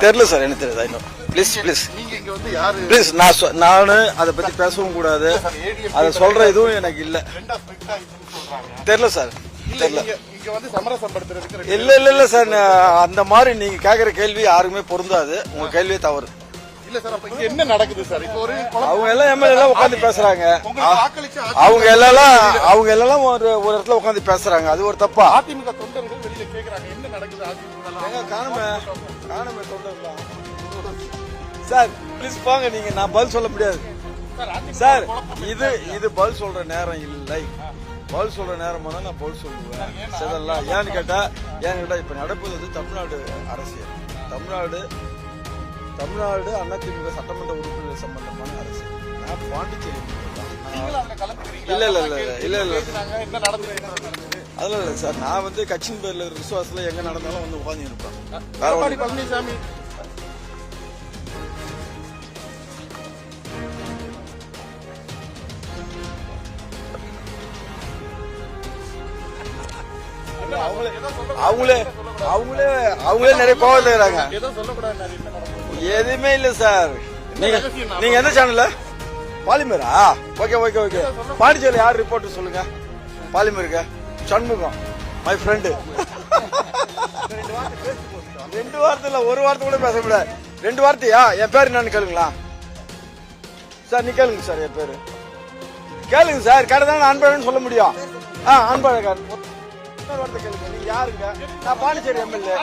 தெரியல சார், எனக்கு தெரியாது. ப்ளீஸ் ப்ளீஸ், நான் அதை பத்தி பேசவும் கூடாது. அதை சொல்ற இதுவும் எனக்கு இல்ல. தெரியல சார், தெரியல. இல்ல இல்ல இல்ல சார், அந்த மாதிரி நீங்க கேக்குற கேள்வி யாருக்குமே பொருந்தாது. உங்க கேள்வியே தவறு. என்ன நடக்குது சார்? அவங்க எல்லாம் எம்எல்ஏ எல்லாம் உட்காந்து பேசுறாங்க. அவங்க எல்லாம் ஒரு இடத்துல உட்காந்து பேசுறாங்க. அது ஒரு தப்பா? அதிமுக தொண்டர்கள் வெளியில கேக்குறாங்க என்ன நடக்குது காணமே தொண்டர்களா? சார் ப்ளீஸ் போங்க, நீங்க நான் பதில் சொல்ல முடியாது சார். இது பதில் சொல்ற நேரம் இல்லை. பதில் சொல்ற நேரம் போனா நான் பதில் சொல்லுவேன். சரிங்களா? ஏன்னு கேட்டா இப்ப நடப்பது வந்து தமிழ்நாடு அரசியல். தமிழ்நாடு அதிமுக சட்டமன்ற உறுப்பினர் சம்பந்தமான அரசு. நான் பாண்டிச்சேரி இல்ல இல்ல இல்ல இல்ல இல்ல அதெல்லாம் இல்ல சார். நான் வந்து கட்சியின் பேர்ல விசுவாசத்துல எங்க நடந்தாலும் வந்து உட்காந்து இருப்பேன். பழனிசாமி அவங்களே நிறைய கோவத்துல இருக்காங்க. எதுவுமே இல்ல சார். நீங்க எந்த சேனல்ல? பாலிமரா? Okay okay okay. பாண்டிச்சேரியில யார் ரிப்போர்ட் சொல்லுங்க. பாலிமருக்கு சண்முகம் மை ஃப்ரெண்டு. 2 வார்த்தை இல்ல, 1 வார்த்தை கூட பேச முடியாது. 2 வார்த்தையா? என் பேரு என்னன்னு கேளுங்களா சார்? நீ கேளுங்க சார், என் பேரு கேளுங்க சார். கேட்டதான் அன்பழகன் சொல்ல முடியும். அன்பழகன். இன்னொரு வார்த்தை கேளுங்க. நீங்க யாருங்க? நான் பாண்டிச்சேரி எம்எல்ஏ.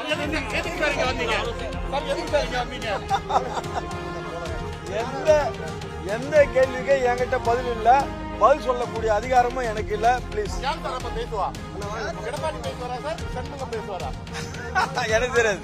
எந்த கேள்விக்கு என்கிட்ட பதில் இல்ல. பதில் சொல்லக்கூடிய அதிகாரமும் எனக்கு இல்ல. பிளீஸ். எனக்கு தெரியாது.